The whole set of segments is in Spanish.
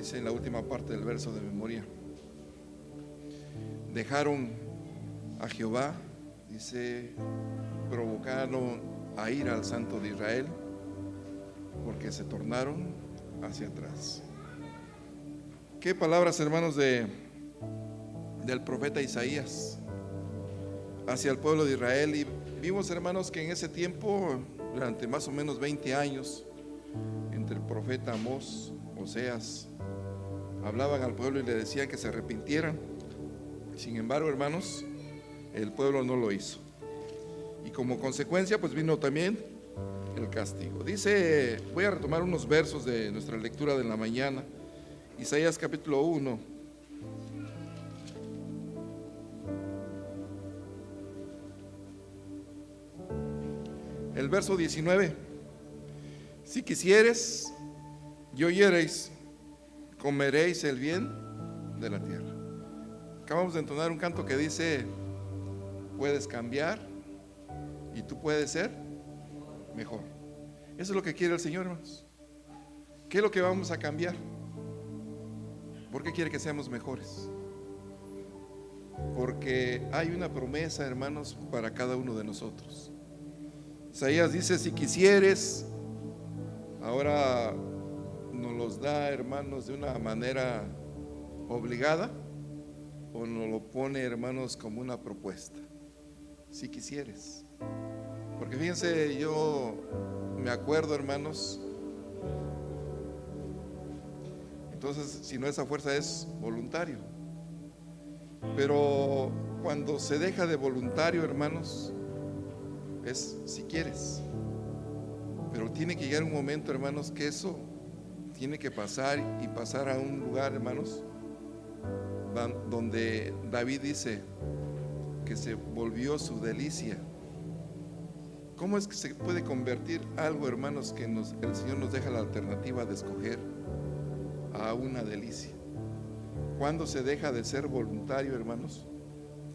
dice en la última parte del verso de memoria. Dejaron a Jehová, dice, provocaron a ir al Santo de Israel, porque se tornaron hacia atrás. Qué palabras, hermanos, del profeta Isaías hacia el pueblo de Israel. Y vimos, hermanos, que en ese tiempo, durante más o menos 20 años, entre el profeta Amós, Oseas, hablaban al pueblo y le decían que se arrepintieran. Sin embargo, hermanos, el pueblo no lo hizo, y como consecuencia pues vino también el castigo. Dice, voy a retomar unos versos de nuestra lectura de la mañana. Isaías capítulo 1. El verso 19. Si quisieres y oyereis, comeréis el bien de la tierra. Acabamos de entonar un canto que dice, puedes cambiar y tú puedes ser mejor. Eso es lo que quiere el Señor, hermanos. ¿Qué es lo que vamos a cambiar? ¿Por qué quiere que seamos mejores? Porque hay una promesa, hermanos, para cada uno de nosotros. Isaías dice, si quisieres, ahora nos los da, hermanos, de una manera obligada, o nos lo pone, hermanos, como una propuesta. Si quisieres. Porque fíjense, yo me acuerdo, hermanos, entonces si no, esa fuerza es voluntario. Pero cuando se deja de voluntario, hermanos, es si quieres. Pero tiene que llegar un momento, hermanos, que eso tiene que pasar, y pasar a un lugar, hermanos, donde David dice que se volvió su delicia. ¿Cómo es que se puede convertir algo, hermanos, que el Señor nos deja la alternativa de escoger, a una delicia? ¿Cuándo se deja de ser voluntario, hermanos?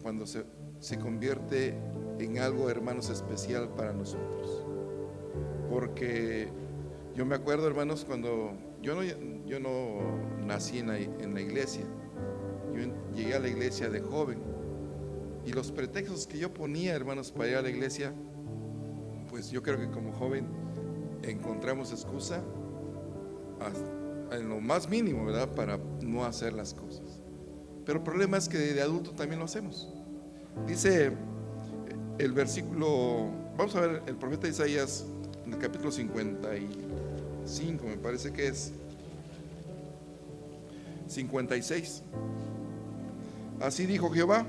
Cuando se convierte en algo, hermanos, especial para nosotros. Porque yo me acuerdo, hermanos, cuando yo no nací en la iglesia. Yo llegué a la iglesia de joven, y los pretextos que yo ponía, hermanos, para ir a la iglesia, pues yo creo que como joven encontramos excusa en lo más mínimo, ¿verdad?, para no hacer las cosas. Pero el problema es que de adulto también lo hacemos. Dice el versículo, vamos a ver, el profeta Isaías en el capítulo 55, me parece que es 56. Así dijo Jehová,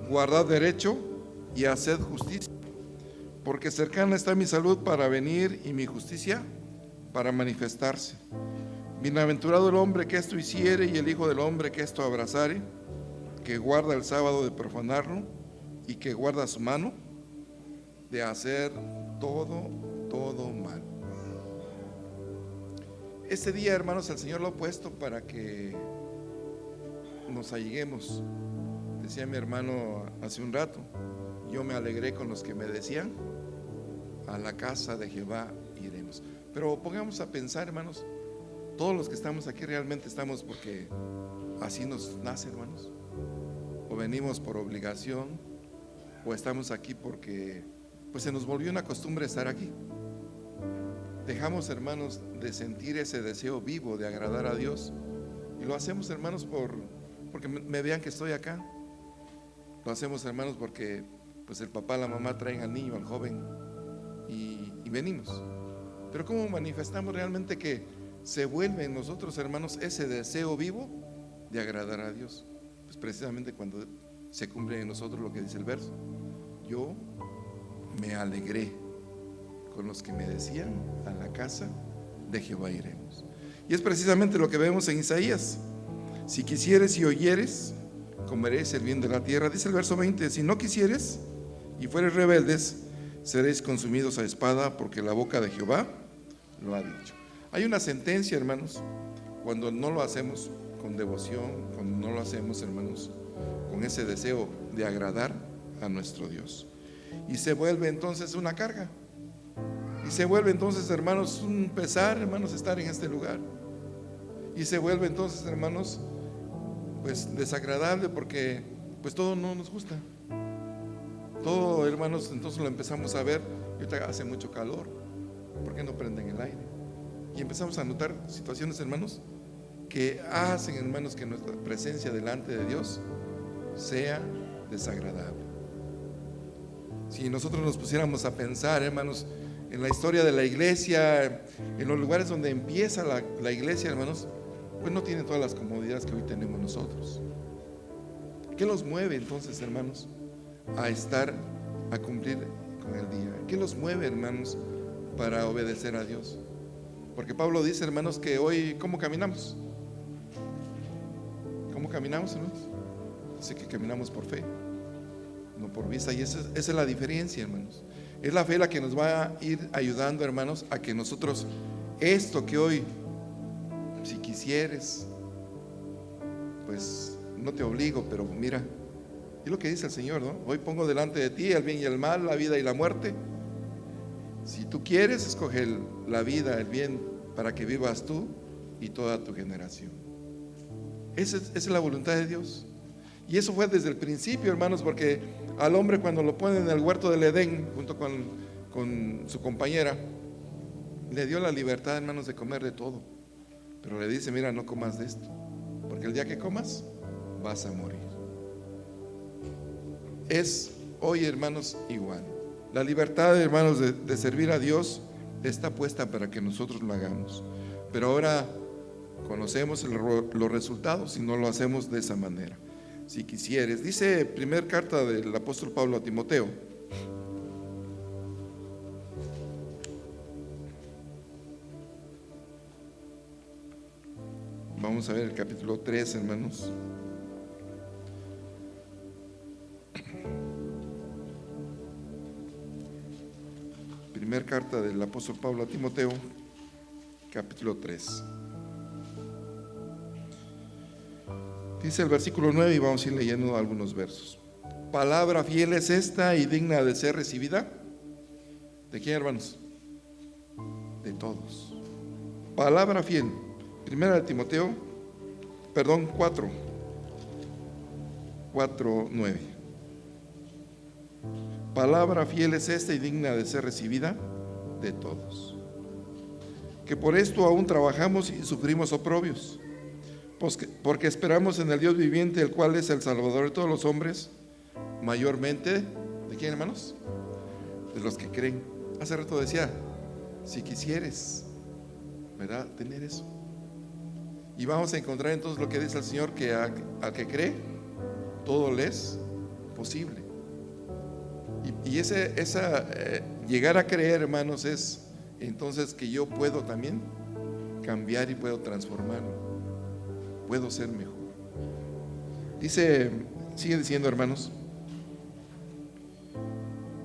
guardad derecho y haced justicia, porque cercana está mi salud para venir, y mi justicia para manifestarse. Bienaventurado el hombre que esto hiciere, y el hijo del hombre que esto abrazare, que guarda el sábado de profanarlo, y que guarda su mano de hacer todo mal. Este día, hermanos, el Señor lo ha puesto para que nos alleguemos. Decía mi hermano hace un rato, yo me alegré con los que me decían, a la casa de Jehová iremos. Pero pongamos a pensar, hermanos, todos los que estamos aquí realmente estamos porque así nos nace, hermanos, o venimos por obligación, o estamos aquí porque pues se nos volvió una costumbre estar aquí. Dejamos, hermanos, de sentir ese deseo vivo de agradar a Dios, y lo hacemos, hermanos, porque me vean que estoy acá. Lo hacemos, hermanos, porque pues el papá, la mamá traen al niño, al joven, y venimos. Pero ¿cómo manifestamos realmente que se vuelve en nosotros, hermanos, ese deseo vivo de agradar a Dios? Pues precisamente cuando se cumple en nosotros lo que dice el verso: yo me alegré con los que me decían, a la casa de Jehová iremos. Y es precisamente lo que vemos en Isaías. Si quisieres y oyeres, comeréis el bien de la tierra. Dice el verso 20, si no quisieres y fueres rebeldes, seréis consumidos a espada, porque la boca de Jehová lo ha dicho. Hay una sentencia, hermanos, cuando no lo hacemos con devoción, cuando no lo hacemos, hermanos, con ese deseo de agradar a nuestro Dios. Y se vuelve entonces una carga. Y se vuelve entonces, hermanos, un pesar, hermanos, estar en este lugar. y se vuelve entonces, hermanos, pues desagradable, porque pues todo no nos gusta. Todo, hermanos, entonces lo empezamos a ver. Y ahorita hace mucho calor, ¿por qué no prenden el aire? Y empezamos a notar situaciones, hermanos, que hacen, hermanos, que nuestra presencia delante de Dios sea desagradable. Si nosotros nos pusiéramos a pensar, hermanos, en la historia de la iglesia, en los lugares donde empieza la iglesia, hermanos, pues no tienen todas las comodidades que hoy tenemos nosotros. ¿Qué los mueve entonces, hermanos, a cumplir con el día? ¿Qué los mueve, hermanos, para obedecer a Dios? Porque Pablo dice, hermanos, que hoy, ¿cómo caminamos? ¿Cómo caminamos, hermanos? Dice que caminamos por fe, no por vista. Y esa es la diferencia, hermanos. Es la fe la que nos va a ir ayudando, hermanos, a que nosotros, esto que hoy, si quisieres, pues no te obligo, pero mira, es lo que dice el Señor, ¿no? Hoy pongo delante de ti el bien y el mal, la vida y la muerte. Si tú quieres, escoge la vida, el bien, para que vivas tú y toda tu generación. Esa es la voluntad de Dios. Y eso fue desde el principio, hermanos, porque al hombre, cuando lo ponen en el huerto del Edén junto con su compañera, le dio la libertad, hermanos, de comer de todo. Pero le dice, mira, no comas de esto, porque el día que comas vas a morir. Es hoy, hermanos, igual. La libertad, hermanos, de servir a Dios está puesta para que nosotros lo hagamos. Pero ahora conocemos los resultados si no lo hacemos de esa manera. Si quisieres, dice primera carta del apóstol Pablo a Timoteo. Vamos a ver el capítulo 3, hermanos. Primera carta del apóstol Pablo a Timoteo, capítulo 3. Dice el versículo 9 y vamos a ir leyendo algunos versos. Palabra fiel es esta y digna de ser recibida. ¿De quién, hermanos? De todos. Palabra fiel. Primera de Timoteo, 4:9. Palabra fiel es esta y digna de ser recibida de todos. Que por esto aún trabajamos y sufrimos oprobios, porque esperamos en el Dios viviente, el cual es el Salvador de todos los hombres, mayormente, ¿de quién, hermanos? De los que creen. Hace rato decía, si quisieres, ¿verdad?, tener eso. Y vamos a encontrar entonces lo que dice el Señor, que al que cree, todo le es posible. Y llegar a creer, hermanos, es entonces que yo puedo también cambiar y puedo transformarlo. Puedo ser mejor. Sigue diciendo, hermanos,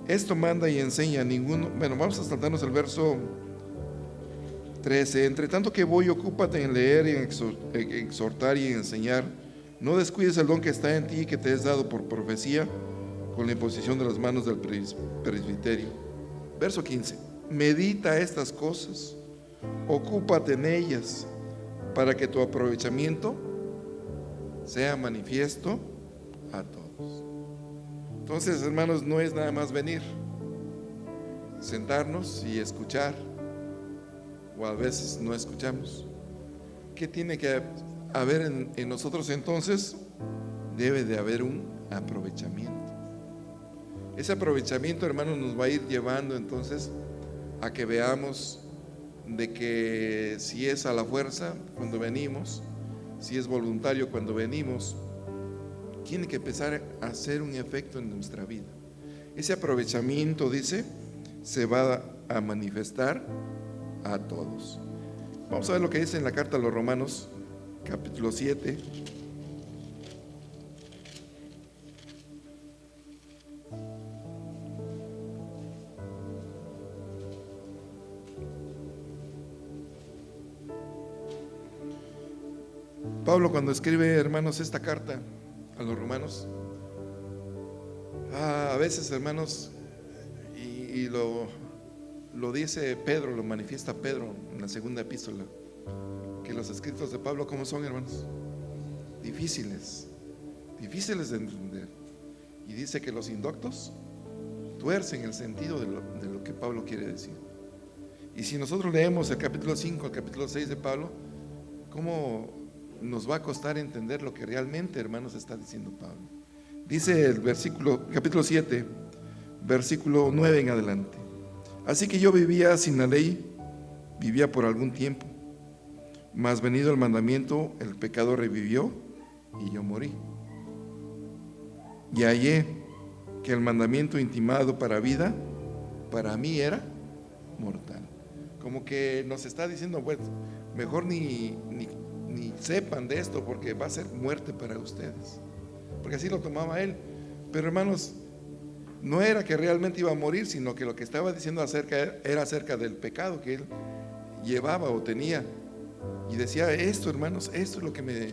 esto manda y enseña vamos a saltarnos el verso 13. Entre tanto que voy, ocúpate en leer y en exhortar y en enseñar. No descuides el don que está en ti y que te es dado por profecía, con la imposición de las manos del presbiterio. Verso 15. Medita estas cosas, ocúpate en ellas, para que tu aprovechamiento sea manifiesto a todos. Entonces, hermanos, no es nada más venir, sentarnos y escuchar, o a veces no escuchamos. ¿Qué tiene que haber en nosotros entonces? Debe de haber un aprovechamiento. Ese aprovechamiento, hermanos, nos va a ir llevando entonces a que veamos de que si es a la fuerza cuando venimos, si es voluntario cuando venimos, tiene que empezar a hacer un efecto en nuestra vida. Ese aprovechamiento, dice, se va a manifestar a todos. Vamos a ver lo que dice en la carta a los Romanos, capítulo 7. Pablo, cuando escribe, hermanos, esta carta a los romanos, a veces, hermanos, y lo dice Pedro, lo manifiesta Pedro en la segunda epístola, que los escritos de Pablo, ¿cómo son, hermanos? Difíciles de entender. Y dice que los indoctos tuercen el sentido de lo que Pablo quiere decir. Y si nosotros leemos el capítulo 5, el capítulo 6 de Pablo, ¿cómo nos va a costar entender lo que realmente, hermanos, está diciendo Pablo? Dice el capítulo 7, versículo 9 en adelante: así que yo vivía sin la ley, vivía por algún tiempo, mas venido el mandamiento, el pecado revivió y yo morí. Y hallé que el mandamiento intimado para vida, para mí era mortal. Como que nos está diciendo, bueno, mejor ni sepan de esto, porque va a ser muerte para ustedes. Porque así lo tomaba él. Pero hermanos, no era que realmente iba a morir, sino que lo que estaba diciendo era acerca del pecado que él llevaba o tenía. Y decía, esto, hermanos, esto es lo que me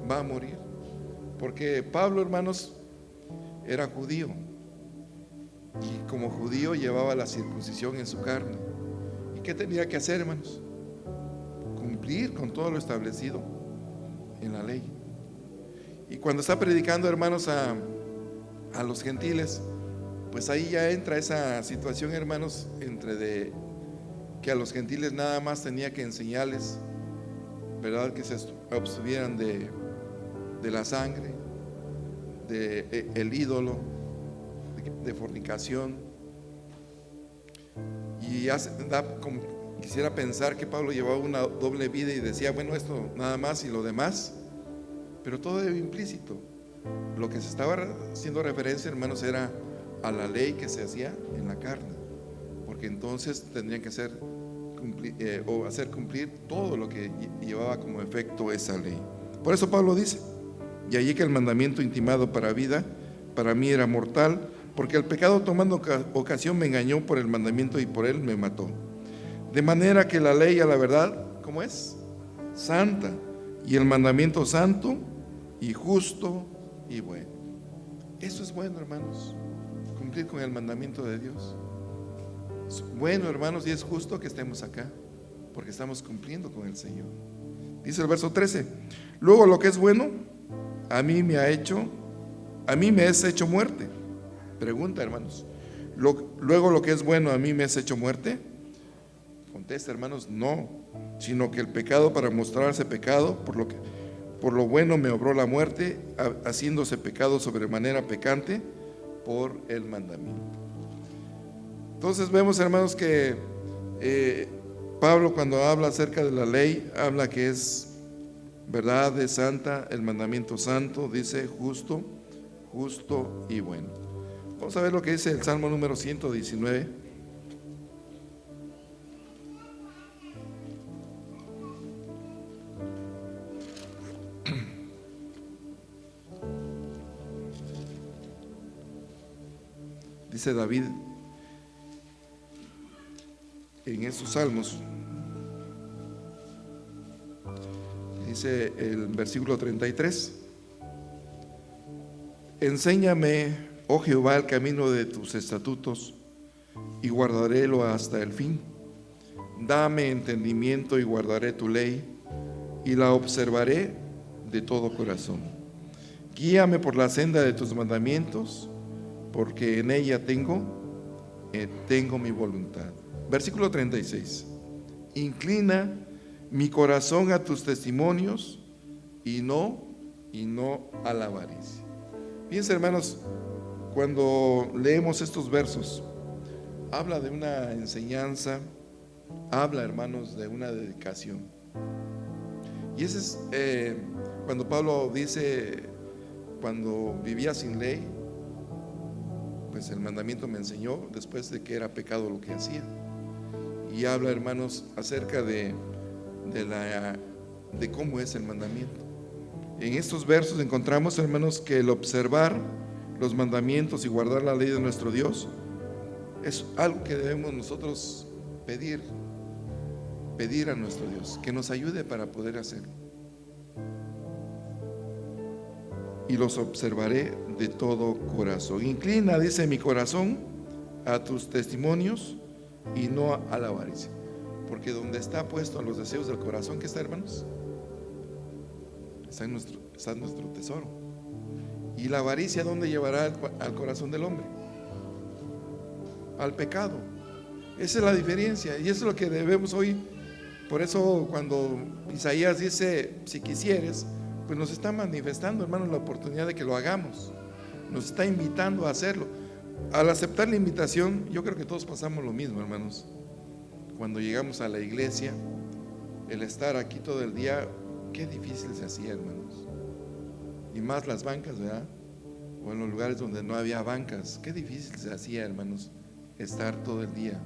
va a morir. Porque Pablo, hermanos, era judío, y como judío llevaba la circuncisión en su carne. ¿Y qué tenía que hacer, hermanos? Cumplir con todo lo establecido en la ley. Y cuando está predicando, hermanos, a los gentiles, pues ahí ya entra esa situación, hermanos, entre que a los gentiles nada más tenía que enseñarles, ¿verdad?, que se abstuvieran de la sangre, de el ídolo, de fornicación. Y quisiera pensar que Pablo llevaba una doble vida y decía, bueno, esto nada más y lo demás, pero todo era implícito. Lo que se estaba haciendo referencia, hermanos, era a la ley que se hacía en la carne, porque entonces tendrían que hacer cumplir todo lo que llevaba como efecto esa ley. Por eso Pablo dice: y allí que el mandamiento intimado para vida, para mí era mortal, porque el pecado tomando ocasión me engañó por el mandamiento y por él me mató. De manera que la ley a la verdad, ¿cómo es? Santa, y el mandamiento santo y justo y bueno. Eso es bueno, hermanos, cumplir con el mandamiento de Dios. Es bueno, hermanos, y es justo que estemos acá, porque estamos cumpliendo con el Señor. Dice el verso 13: luego lo que es bueno, a mí me es hecho muerte. Pregunta, hermanos, luego lo que es bueno, a mí me es hecho muerte. Contesta, hermanos, no, sino que el pecado, para mostrarse pecado, por lo bueno me obró la muerte, haciéndose pecado sobremanera pecante por el mandamiento. Entonces vemos, hermanos, que Pablo, cuando habla acerca de la ley, habla que es verdad, es santa, el mandamiento santo, dice justo y bueno. Vamos a ver lo que dice el Salmo número 119. Dice David en estos salmos, dice el versículo 33: enséñame, oh Jehová, el camino de tus estatutos, y guardarélo hasta el fin. Dame entendimiento y guardaré tu ley, y la observaré de todo corazón. Guíame por la senda de tus mandamientos, porque en ella tengo mi voluntad. Versículo 36: inclina mi corazón a tus testimonios y no a la avaricia. Fíjense, hermanos, cuando leemos estos versos, habla de una enseñanza, habla, hermanos, de una dedicación. Y ese es cuando Pablo dice, cuando vivía sin ley, pues el mandamiento me enseñó, después de que era pecado lo que hacía. Y habla, hermanos, acerca de cómo es el mandamiento. En estos versos encontramos, hermanos, que el observar los mandamientos y guardar la ley de nuestro Dios es algo que debemos nosotros pedir a nuestro Dios, que nos ayude para poder hacerlo. Y los observaré de todo corazón. Inclina, dice, mi corazón a tus testimonios y no a la avaricia. Porque donde está puesto los deseos del corazón, ¿qué está, hermanos? Está nuestro tesoro. ¿Y la avaricia dónde llevará al corazón del hombre? Al pecado. Esa es la diferencia, y eso es lo que debemos hoy. Por eso cuando Isaías dice, si quisieres, pues nos está manifestando, hermanos, la oportunidad de que lo hagamos. Nos está invitando a hacerlo. Al aceptar la invitación, yo creo que todos pasamos lo mismo, hermanos. Cuando llegamos a la iglesia, el estar aquí todo el día, qué difícil se hacía, hermanos. Y más las bancas, ¿verdad? O en los lugares donde no había bancas, qué difícil se hacía, hermanos, estar todo el día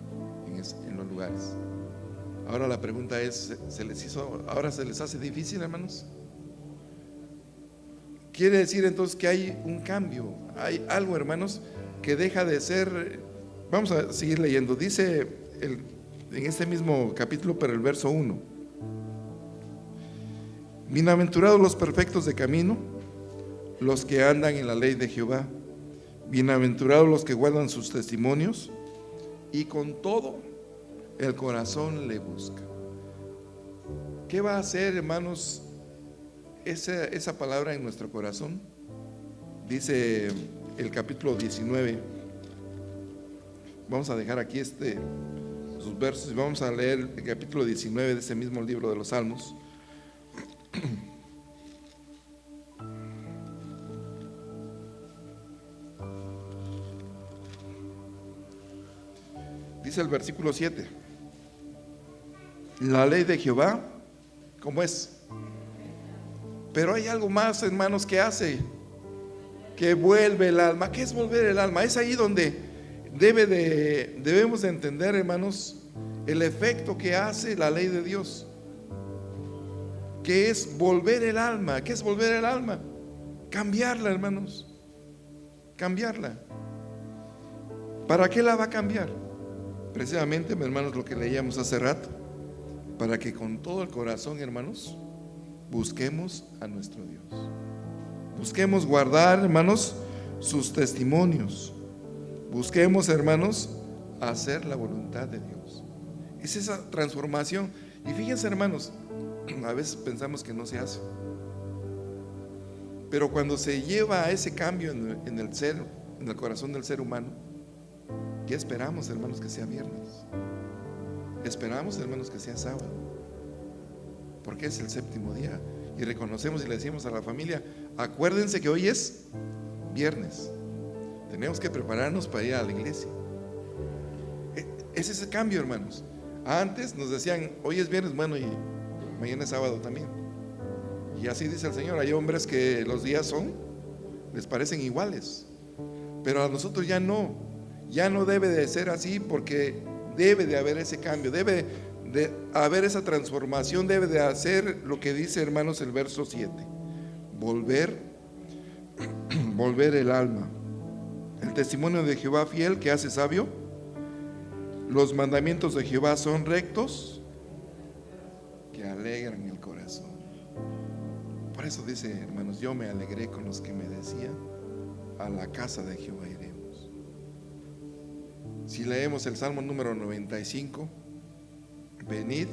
en los lugares. Ahora la pregunta es, ¿ahora se les hace difícil, hermanos? Quiere decir entonces que hay un cambio, hay algo, hermanos, que deja de ser. Vamos a seguir leyendo. Dice en este mismo capítulo, pero el verso 1: bienaventurados los perfectos de camino, los que andan en la ley de Jehová. Bienaventurados los que guardan sus testimonios y con todo el corazón le busca. ¿Qué va a hacer, hermanos, esa palabra en nuestro corazón? Dice el capítulo 19. Vamos a dejar aquí sus versos y vamos a leer el capítulo 19 de ese mismo libro de los Salmos. Dice el versículo 7: la ley de Jehová, ¿cómo es? Pero hay algo más, hermanos, que hace, que vuelve el alma. ¿Qué es volver el alma? Es ahí donde debemos de entender, hermanos, el efecto que hace la ley de Dios, que es volver el alma. ¿Qué es volver el alma? Cambiarla, hermanos, cambiarla. ¿Para qué la va a cambiar? Precisamente, hermanos, lo que leíamos hace rato, para que con todo el corazón, hermanos, busquemos a nuestro Dios. Busquemos guardar, hermanos, sus testimonios. Busquemos, hermanos, hacer la voluntad de Dios. Es esa transformación. Y fíjense, hermanos, a veces pensamos que no se hace, pero cuando se lleva a ese cambio en el corazón del ser humano, ¿qué esperamos, hermanos? Que sea viernes. Esperamos, hermanos, que sea sábado, porque es el séptimo día. Y reconocemos y le decimos a la familia: acuérdense que hoy es viernes, tenemos que prepararnos para ir a la iglesia. Es ese cambio, hermanos. Antes nos decían: hoy es viernes, bueno, y mañana es sábado también. Y así dice el Señor. Hay hombres que los días les parecen iguales, pero a nosotros ya no debe de ser así, porque debe de haber ese cambio, debe de haber esa transformación, debe de hacer lo que dice, hermanos, el verso 7: volver el alma. El testimonio de Jehová fiel, que hace sabio. Los mandamientos de Jehová son rectos, que alegran el corazón. Por eso dice, hermanos, yo me alegré con los que me decían: a la casa de Jehová iremos. Si leemos el Salmo número 95, venid,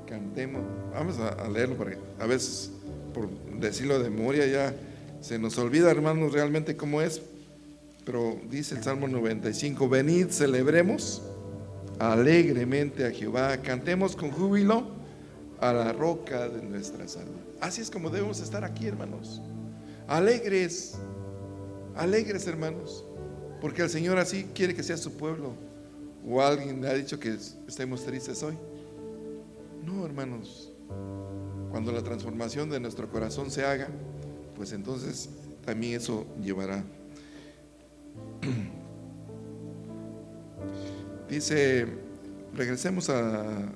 cantemos. Vamos a leerlo, porque a veces, por decirlo de memoria, ya se nos olvida, hermanos, realmente cómo es. Pero dice el Salmo 95: venid, celebremos alegremente a Jehová, cantemos con júbilo a la roca de nuestra salud. Así es como debemos estar aquí, hermanos, alegres, hermanos, porque el Señor así quiere que sea su pueblo. ¿O alguien le ha dicho que estemos tristes hoy? No, hermanos. Cuando la transformación de nuestro corazón se haga, pues entonces también eso llevará. Dice, regresemos al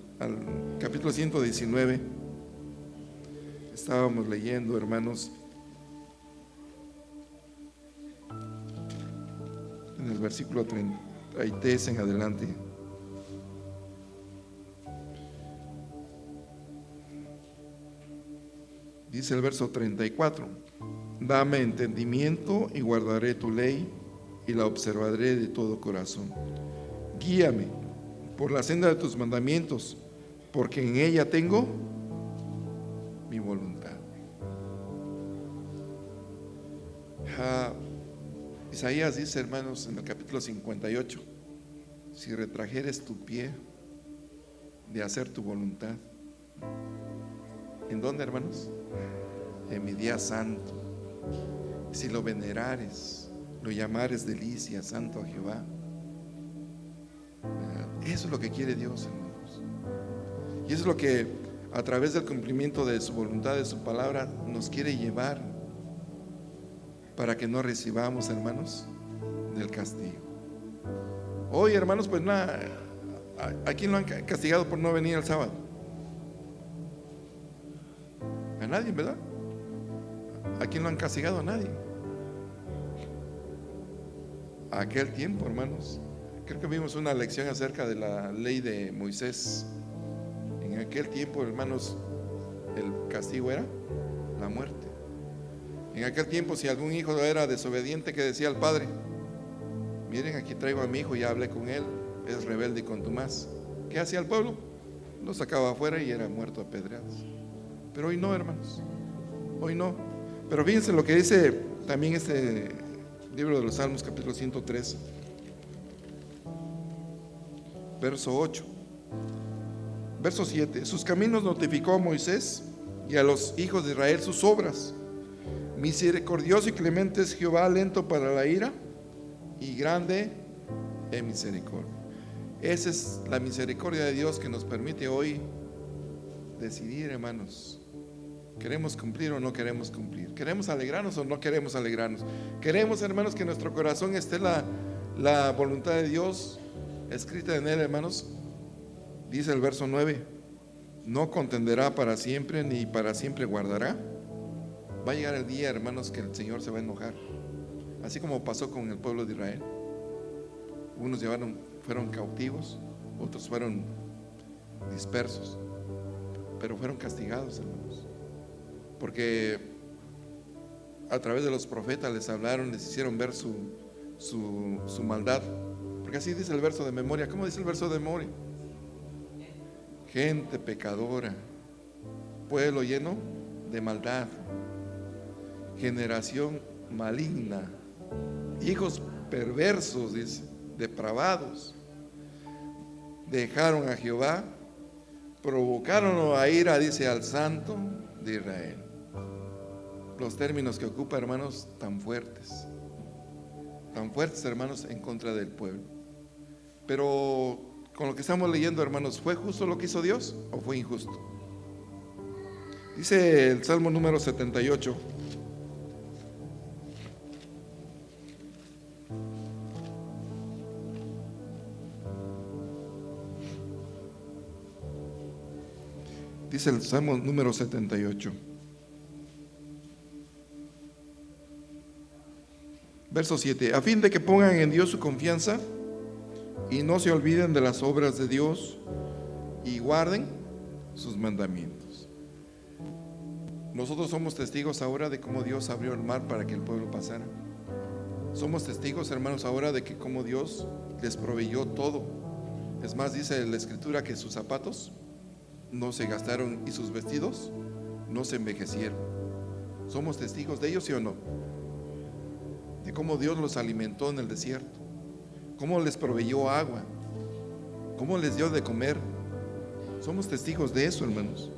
capítulo 119. Estábamos leyendo, hermanos, en el versículo 33 en adelante. Dice el verso 34: dame entendimiento y guardaré tu ley, y la observaré de todo corazón. Guíame por la senda de tus mandamientos, porque en ella tengo mi voluntad. Isaías dice, hermanos, en el capítulo 58, si retrajeres tu pie de hacer tu voluntad, ¿en dónde, hermanos? En mi día santo. Si lo venerares, lo llamares delicia, santo a Jehová. Eso es lo que quiere Dios, hermanos. Y eso es lo que a través del cumplimiento de su voluntad, de su palabra, nos quiere llevar para que no recibamos, hermanos, del castigo. Hoy, hermanos, pues nada, ¿a quién lo han castigado por no venir el sábado? A nadie, ¿verdad? ¿A quién lo han castigado? A nadie. A aquel tiempo, hermanos, creo que vimos una lección acerca de la ley de Moisés. En aquel tiempo, hermanos, el castigo era la muerte. En aquel tiempo, si algún hijo era desobediente, que decía al padre: miren, aquí traigo a mi hijo, ya hablé con él, es rebelde y contumaz. ¿Qué hacía el pueblo? Lo sacaba afuera y era muerto a pedradas. Pero hoy no, hermanos, hoy no. Pero fíjense lo que dice también este libro de los Salmos, capítulo 103, verso 8, verso 7. Sus caminos notificó a Moisés y a los hijos de Israel sus obras. Misericordioso y clemente es Jehová, lento para la ira y grande en misericordia. Esa es la misericordia de Dios que nos permite hoy decidir, hermanos. ¿Queremos cumplir o no queremos cumplir? ¿Queremos alegrarnos o no queremos alegrarnos? ¿Queremos, hermanos, que en nuestro corazón esté la voluntad de Dios escrita en él, hermanos? Dice el verso 9: no contenderá para siempre, ni para siempre guardará. Va a llegar el día, hermanos, que el Señor se va a enojar, así como pasó con el pueblo de Israel. Unos fueron cautivos, otros fueron dispersos, pero fueron castigados, hermanos, porque a través de los profetas les hablaron, les hicieron ver su maldad. Porque así dice el verso de memoria. ¿Cómo dice el verso de memoria? Gente pecadora, pueblo lleno de maldad, generación maligna, hijos perversos, dice, depravados, dejaron a Jehová, provocaron a ira, dice, al Santo de Israel. Los términos que ocupa, hermanos, tan fuertes, hermanos, en contra del pueblo. Pero con lo que estamos leyendo, hermanos, ¿fue justo lo que hizo Dios o fue injusto? Dice el Salmo número 78. Dice el Salmo número 78, verso 7: a fin de que pongan en Dios su confianza y no se olviden de las obras de Dios y guarden sus mandamientos. Nosotros somos testigos ahora de cómo Dios abrió el mar para que el pueblo pasara. Somos testigos, hermanos, ahora de que cómo Dios les proveyó todo. Es más, dice la Escritura que sus zapatos no se gastaron y sus vestidos no se envejecieron. ¿Somos testigos de ellos, sí o no? De cómo Dios los alimentó en el desierto, cómo les proveyó agua, cómo les dio de comer. Somos testigos de eso, hermanos.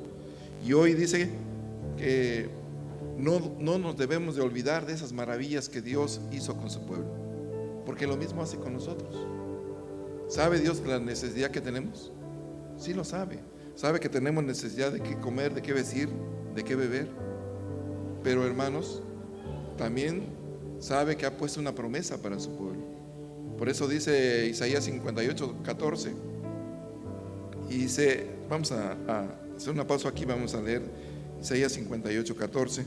Y hoy dice que no nos debemos de olvidar de esas maravillas que Dios hizo con su pueblo, porque lo mismo hace con nosotros. ¿Sabe Dios la necesidad que tenemos? Sí lo sabe. Sabe que tenemos necesidad de qué comer, de qué vestir, de qué beber. Pero, hermanos, también sabe que ha puesto una promesa para su pueblo. Por eso dice Isaías 58, 14. Y dice, vamos a hacer una pausa aquí, vamos a leer Isaías 58, 14.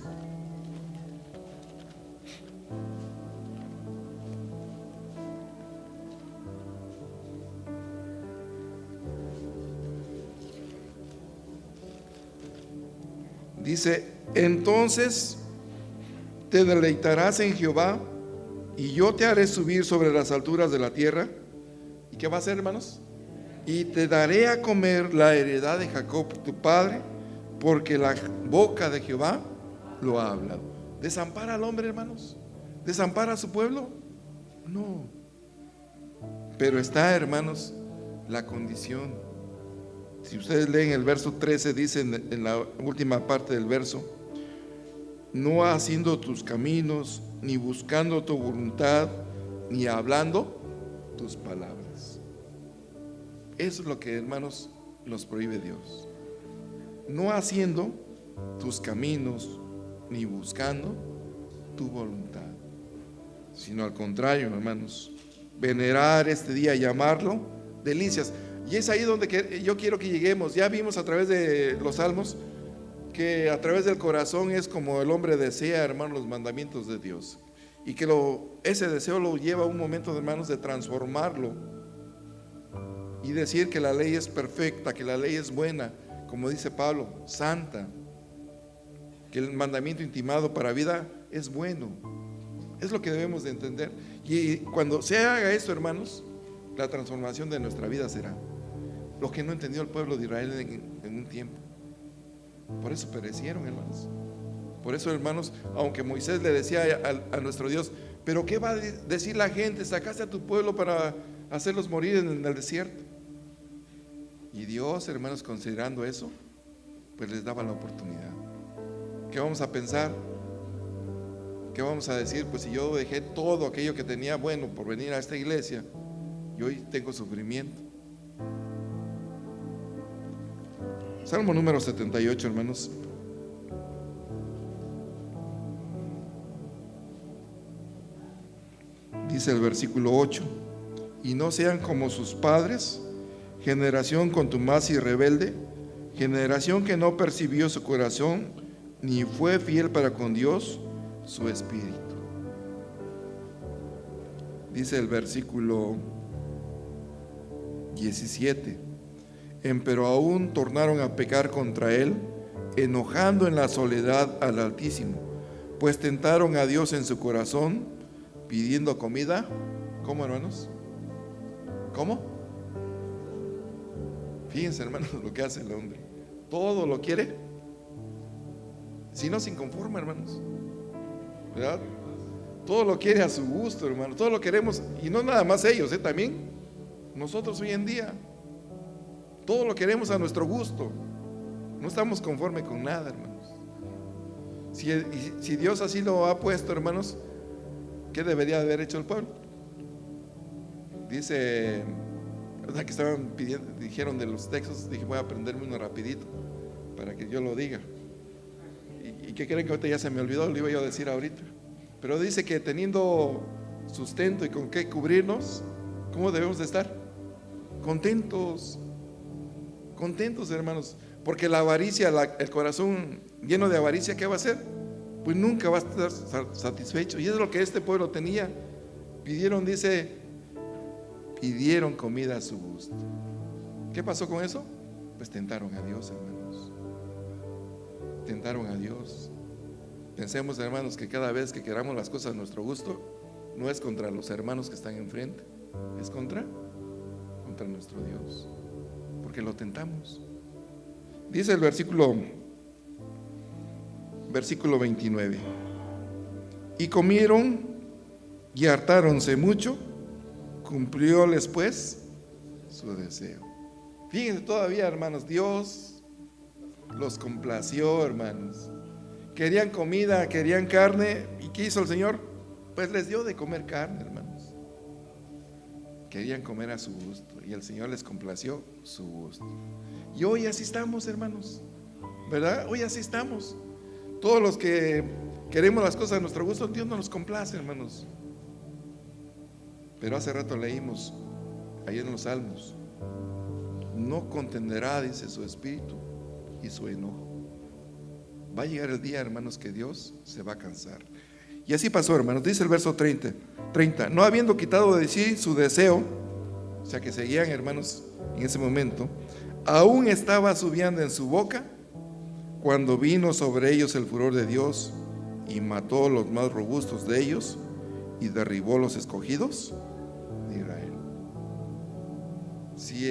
Dice: entonces te deleitarás en Jehová y yo te haré subir sobre las alturas de la tierra. ¿Y qué va a hacer, hermanos? y te daré a comer la heredad de Jacob tu padre, porque la boca de Jehová lo ha hablado. ¿Desampara al hombre, hermanos? ¿Desampara a su pueblo? No. Pero está, hermanos, la condición. Si ustedes leen el verso 13, dice en la última parte del verso: no haciendo tus caminos, ni buscando tu voluntad, ni hablando tus palabras. Eso es lo que, hermanos, nos prohíbe Dios. No haciendo tus caminos, ni buscando tu voluntad, sino al contrario, hermanos, venerar este día, llamarlo delicias. Y es ahí donde yo quiero que lleguemos. Ya vimos a través de los salmos que a través del corazón es como el hombre desea, hermanos, los mandamientos de Dios, y que ese deseo lo lleva a un momento, hermanos, de transformarlo y decir que la ley es perfecta, que la ley es buena, como dice Pablo, santa, que el mandamiento intimado para vida es bueno. Es lo que debemos de entender. Y cuando se haga esto, hermanos, la transformación de nuestra vida será lo que no entendió el pueblo de Israel en un tiempo. Por eso perecieron, hermanos. Por eso, hermanos, aunque Moisés le decía a nuestro Dios: pero ¿qué va a decir la gente? Sacaste a tu pueblo para hacerlos morir en el desierto. Y Dios, hermanos, considerando eso, pues les daba la oportunidad. ¿Qué vamos a pensar? ¿Qué vamos a decir? Pues si yo dejé todo aquello que tenía bueno por venir a esta iglesia, y hoy tengo sufrimiento. Salmo número 78, hermanos. Dice el versículo 8: y no sean como sus padres, generación contumaz y rebelde, generación que no percibió su corazón, ni fue fiel para con Dios su espíritu. Dice el versículo 17: pero aún tornaron a pecar contra él, enojando en la soledad al Altísimo, pues tentaron a Dios en su corazón, pidiendo comida. ¿Cómo, hermanos? ¿Cómo? Fíjense, hermanos, lo que hace el hombre. Todo lo quiere, si no se inconforma, hermanos, ¿verdad? Todo lo quiere a su gusto, hermanos. Todo lo queremos, y no nada más ellos, también nosotros hoy en día. Todo lo queremos a nuestro gusto. No estamos conformes con nada, hermanos. Si Dios así lo ha puesto, hermanos, ¿qué debería haber hecho el pueblo? Dice, ¿verdad? Que estaban pidiendo, dijeron de los textos. Dije, voy a aprenderme uno rapidito para que yo lo diga. ¿Y qué creen que ahorita ya se me olvidó? Lo iba yo a decir ahorita. Pero dice que teniendo sustento y con qué cubrirnos, ¿cómo debemos de estar? Contentos. Contentos, hermanos, porque la avaricia, el corazón lleno de avaricia, ¿qué va a hacer? Pues nunca va a estar satisfecho. Y es lo que este pueblo tenía. Pidieron, dice, pidieron comida a su gusto. ¿Qué pasó con eso? Pues tentaron a Dios, hermanos. Tentaron a Dios. Pensemos, hermanos, que cada vez que queramos las cosas a nuestro gusto, no es contra los hermanos que están enfrente, es contra nuestro Dios, porque lo tentamos. Dice el versículo 29: y comieron y hartáronse mucho, cumplióles pues su deseo. Fíjense todavía, hermanos, Dios los complació, hermanos. Querían comida, querían carne, ¿y qué hizo el Señor? Pues les dio de comer carne, hermanos. Querían comer a su gusto, y el Señor les complació su gusto. Y hoy así estamos, hermanos, ¿verdad? Hoy así estamos. Todos los que queremos las cosas a nuestro gusto, Dios no nos complace, hermanos. Pero hace rato leímos ahí en los Salmos: no contenderá, dice, su espíritu y su enojo. Va a llegar el día, hermanos, que Dios se va a cansar. Y así pasó, hermanos. Dice el verso 30: no habiendo quitado de sí su deseo, o sea que seguían, hermanos, en ese momento, aún estaba su vianda en su boca, cuando vino sobre ellos el furor de Dios, y mató los más robustos de ellos, y derribó los escogidos de Israel. si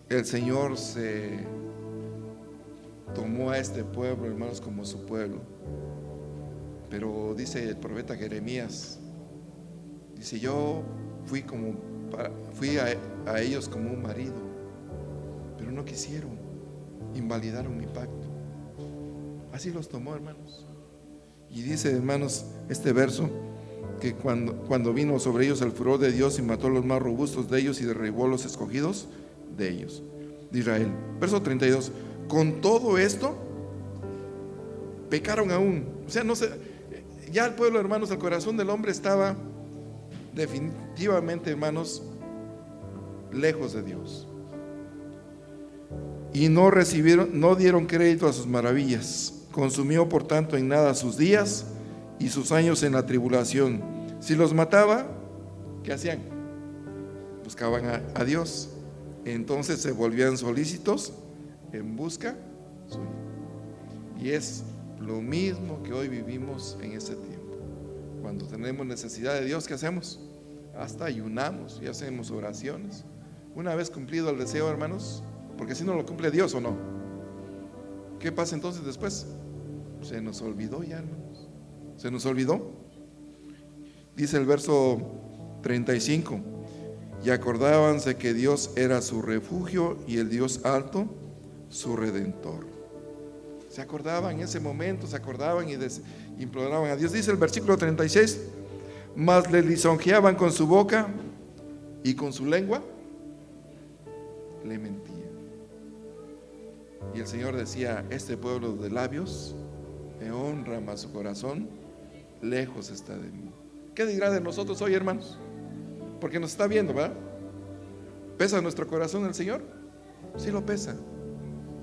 el Señor se tomó a este pueblo, hermanos, como su pueblo. Pero dice el profeta Jeremías, dice: yo fui a ellos como un marido, pero no quisieron, invalidaron mi pacto. Así los tomó, hermanos. Y dice, hermanos, este verso, que cuando vino sobre ellos el furor de Dios y mató a los más robustos de ellos y derribó a los escogidos de ellos, de Israel. Verso 32: con todo esto pecaron aún. O sea, no sé, ya el pueblo, hermanos, el corazón del hombre estaba definitivamente, hermanos, lejos de Dios, y no dieron crédito a sus maravillas. Consumió por tanto en nada sus días y sus años en la tribulación. Si los mataba, ¿qué hacían? Buscaban a Dios. Entonces se volvían solícitos en busca suya. Y es lo mismo que hoy vivimos en este tiempo. Cuando tenemos necesidad de Dios, ¿qué hacemos? Hasta ayunamos y hacemos oraciones. Una vez cumplido el deseo, hermanos, porque si no lo cumple Dios, ¿o no? ¿Qué pasa entonces después? Se nos olvidó ya, hermanos. Se nos olvidó. Dice el verso 35: y acordábanse que Dios era su refugio y el Dios alto su redentor. Se acordaban en ese momento, se acordaban y imploraban a Dios. Dice el versículo 36: mas le lisonjeaban con su boca y con su lengua le mentían. Y el Señor decía: este pueblo de labios me honra, mas su corazón lejos está de mí. ¿Qué dirá de nosotros hoy, hermanos? Porque nos está viendo, ¿verdad? ¿Pesa nuestro corazón el Señor? Sí lo pesa.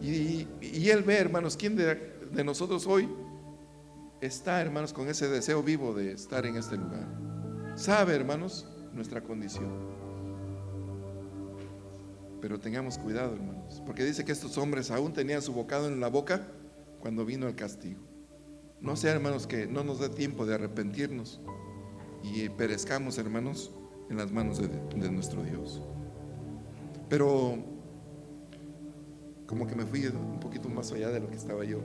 Y Él ve, hermanos, quién de nosotros hoy está, hermanos, con ese deseo vivo de estar en este lugar. Sabe, hermanos, nuestra condición. Pero tengamos cuidado, hermanos, porque dice que estos hombres aún tenían su bocado en la boca cuando vino el castigo. No sea, hermanos, que no nos dé tiempo de arrepentirnos y perezcamos, hermanos, en las manos de nuestro Dios. Pero como que me fui un poquito más allá de lo que estaba yo.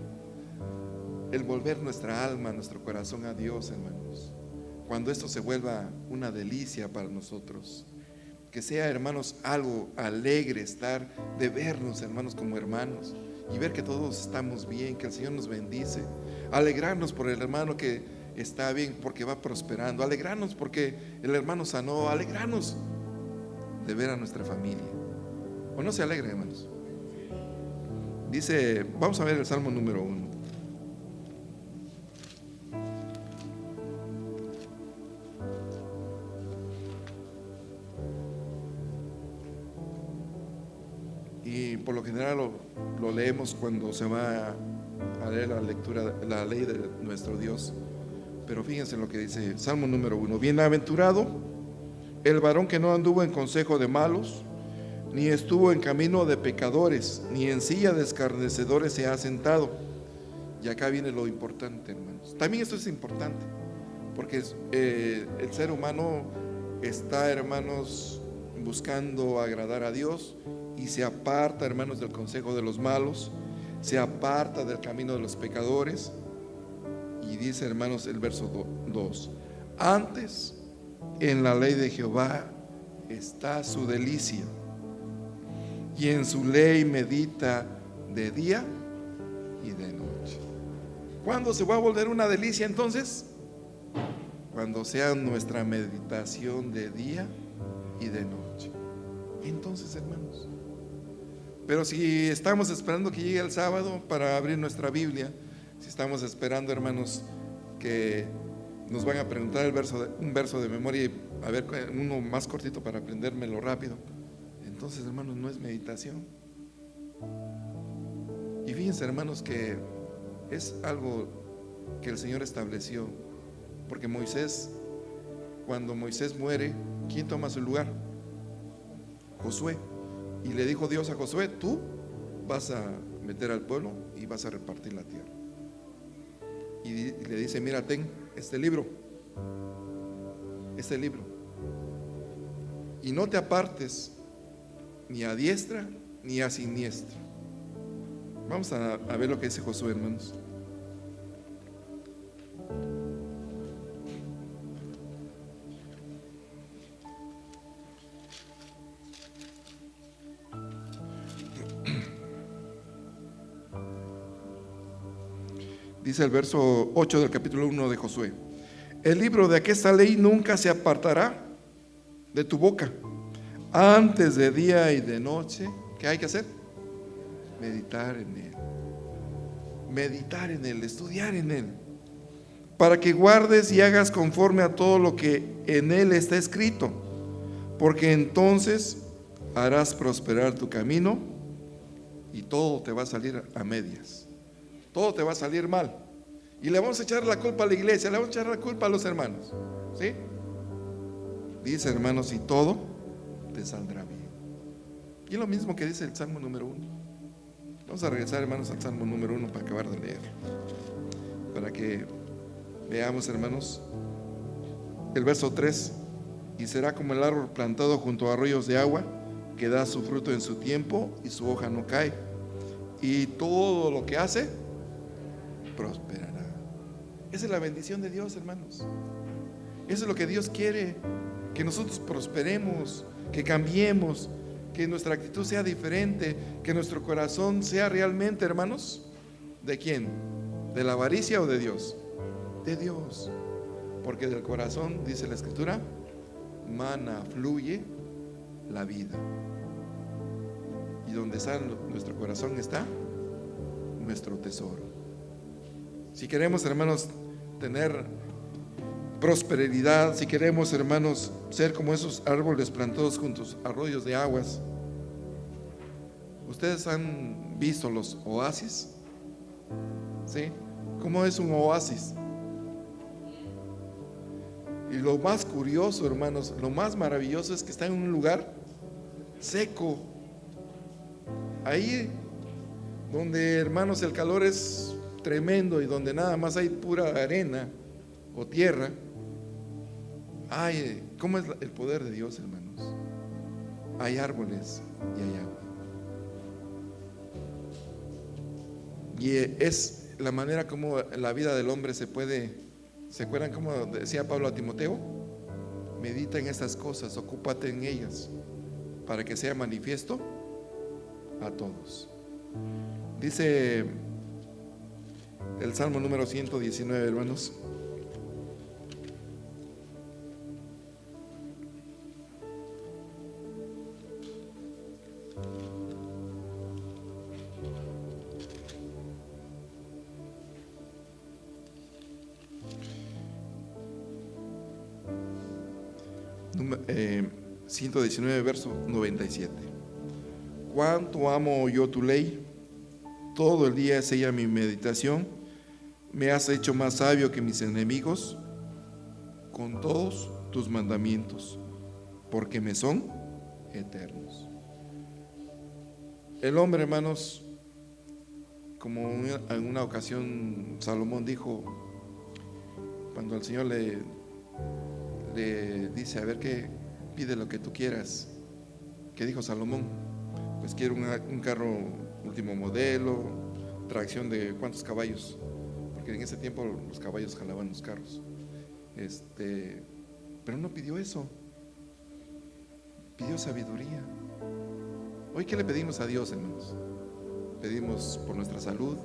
El volver nuestra alma, nuestro corazón a Dios, hermanos, cuando esto se vuelva una delicia para nosotros, que sea, hermanos, algo alegre estar, de vernos, hermanos, como hermanos, y ver que todos estamos bien, que el Señor nos bendice. Alegrarnos por el hermano que está bien, porque va prosperando. Alegrarnos porque el hermano sanó. Alegrarnos de ver a nuestra familia. ¿O no se alegran, hermanos? Dice, vamos a ver el Salmo número 1. Y por lo general lo leemos cuando se va a leer la ley de nuestro Dios. Pero fíjense lo que dice Salmo número 1. Bienaventurado el varón que no anduvo en consejo de malos, ni estuvo en camino de pecadores, ni en silla de escarnecedores se ha sentado. Y acá viene lo importante, hermanos. También esto es importante, porque el ser humano está, hermanos, buscando agradar a Dios, y se aparta, hermanos, del consejo de los malos, se aparta del camino de los pecadores. Y dice, hermanos, el verso 2: antes en la ley de Jehová está su delicia, y en su ley medita de día y de noche. ¿Cuándo se va a volver una delicia entonces? Cuando sea nuestra meditación de día y de noche. Entonces, hermanos, pero si estamos esperando que llegue el sábado para abrir nuestra Biblia, si estamos esperando, hermanos, que nos van a preguntar un verso de memoria, y a ver uno más cortito para aprendérmelo rápido, entonces, hermanos, no es meditación. Y fíjense, hermanos, que es algo que el Señor estableció, porque cuando Moisés muere, ¿quién toma su lugar? Josué. Y le dijo Dios a Josué: tú vas a meter al pueblo y vas a repartir la tierra. Y le dice: mira, ten este libro, y no te apartes ni a diestra ni a siniestra. Vamos a ver lo que dice Josué, hermanos. Dice el verso 8 del capítulo 1 de Josué: el libro de aquesta ley nunca se apartará de tu boca, antes de día y de noche. ¿Qué hay que hacer? Meditar en él. Meditar en él, estudiar en él, para que guardes y hagas conforme a todo lo que en él está escrito, porque entonces harás prosperar tu camino y todo te va a salir a medias. Todo te va a salir mal. Y le vamos a echar la culpa a la iglesia, le vamos a echar la culpa a los hermanos, ¿sí? Dice, hermanos, y todo te saldrá bien. Y es lo mismo que dice el Salmo número 1. Vamos a regresar, hermanos, al Salmo número 1 para acabar de leer, para que veamos, hermanos, el verso 3. Y será como el árbol plantado junto a arroyos de agua, que da su fruto en su tiempo y su hoja no cae, y todo lo que hace prosperará. Esa es la bendición de Dios, hermanos. Eso es lo que Dios quiere, que nosotros prosperemos, que cambiemos, que nuestra actitud sea diferente, que nuestro corazón sea realmente, hermanos, ¿de quién? ¿De la avaricia o de Dios? De Dios. Porque del corazón, dice la Escritura, mana fluye la vida. Y donde está nuestro corazón está nuestro tesoro. Si queremos, hermanos, tener prosperidad, si queremos, hermanos, ser como esos árboles plantados junto a arroyos de aguas. ¿Ustedes han visto los oasis? ¿Sí? ¿Cómo es un oasis? Y lo más curioso, hermanos, lo más maravilloso es que está en un lugar seco. Ahí donde, hermanos, el calor es tremendo y donde nada más hay pura arena o tierra. Ay, ¿cómo es el poder de Dios, hermanos? Hay árboles y hay agua. Y es la manera como la vida del hombre se puede. ¿Se acuerdan cómo decía Pablo a Timoteo? Medita en estas cosas, ocúpate en ellas, para que sea manifiesto a todos. Dice el Salmo número 119, hermanos. Número 119, verso 97. Cuánto amo yo tu ley, todo el día es ella mi meditación. Me has hecho más sabio que mis enemigos con todos tus mandamientos, porque me son eternos. El hombre, hermanos, como en una ocasión Salomón dijo, cuando el Señor le dice, a ver, ¿qué pide lo que tú quieras? ¿Qué dijo Salomón? Pues quiero un carro último modelo, tracción de ¿cuántos caballos? Porque en ese tiempo los caballos jalaban los carros. Pero no pidió eso, pidió sabiduría. Hoy, ¿qué le pedimos a Dios, hermanos? Pedimos por nuestra salud,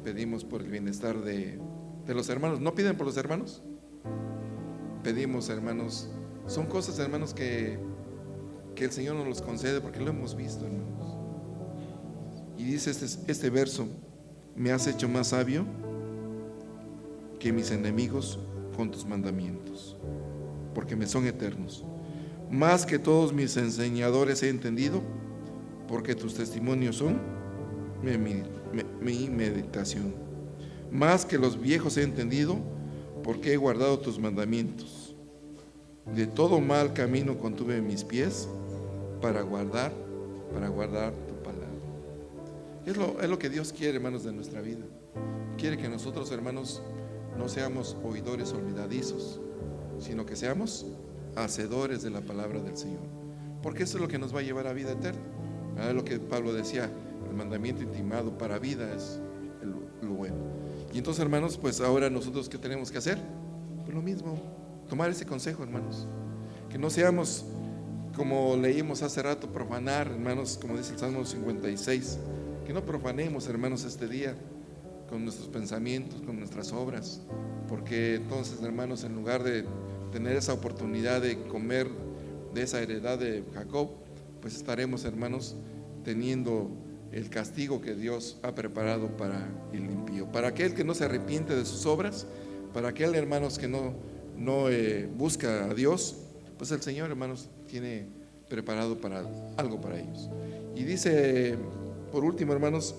pedimos por el bienestar de los hermanos. ¿No piden por los hermanos? Pedimos, hermanos. Son cosas, hermanos, que el Señor nos los concede porque lo hemos visto, hermanos. Y dice este verso: me has hecho más sabio que mis enemigos con tus mandamientos, porque me son eternos. Más que todos mis enseñadores he entendido, porque tus testimonios son mi meditación. Más que los viejos he entendido, porque he guardado tus mandamientos. De todo mal camino contuve mis pies para guardar tu palabra. Es lo que Dios quiere, hermanos, de nuestra vida. Quiere que nosotros, hermanos, no seamos oidores olvidadizos, sino que seamos hacedores de la palabra del Señor. porque eso es lo que nos va a llevar a vida eterna. Lo que Pablo decía, el mandamiento intimado para vida es lo bueno. Y entonces, hermanos, pues ahora nosotros, ¿qué tenemos que hacer? Pues lo mismo, tomar ese consejo, hermanos, que no seamos, como leímos hace rato, profanar, hermanos, como dice el Salmo 56, que no profanemos, hermanos, este día con nuestros pensamientos, con nuestras obras, porque entonces, hermanos, en lugar de tener esa oportunidad de comer de esa heredad de Jacob, pues estaremos, hermanos, teniendo el castigo que Dios ha preparado para el impío, para aquel que no se arrepiente de sus obras, para aquel, hermanos, que no busca a Dios, pues el Señor, hermanos, tiene preparado algo para ellos. Y dice, por último, hermanos,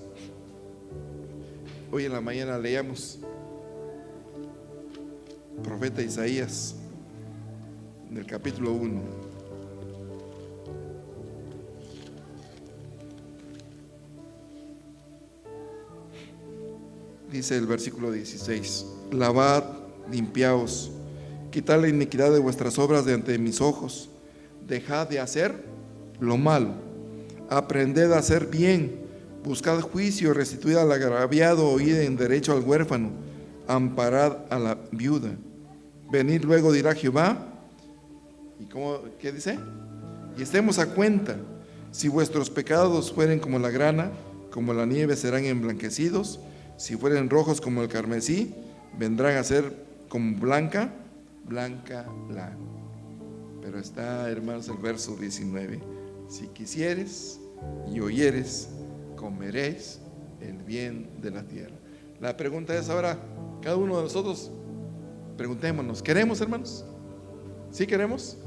hoy en la mañana leíamos profeta Isaías, en el capítulo 1. Dice el versículo 16: lavad, limpiaos, quitad la iniquidad de vuestras obras de ante mis ojos, dejad de hacer lo malo, aprended a hacer bien, buscad juicio, restituid al agraviado, oíd en derecho al huérfano, amparad a la viuda. Venid luego, dirá Jehová. ¿Y qué dice? Y estemos a cuenta. Si vuestros pecados fueren como la grana, como la nieve serán emblanquecidos. Si fueren rojos como el carmesí, vendrán a ser como blanca lana. Pero está, hermanos, el verso 19: si quisieres y oyeres, comeréis el bien de la tierra. La pregunta es ahora, cada uno de nosotros, preguntémonos, ¿queremos, hermanos? ¿Sí queremos?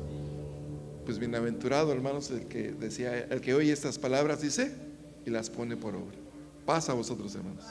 Pues bienaventurado, hermanos, el que oye estas palabras, dice, y las pone por obra. Paz a vosotros, hermanos.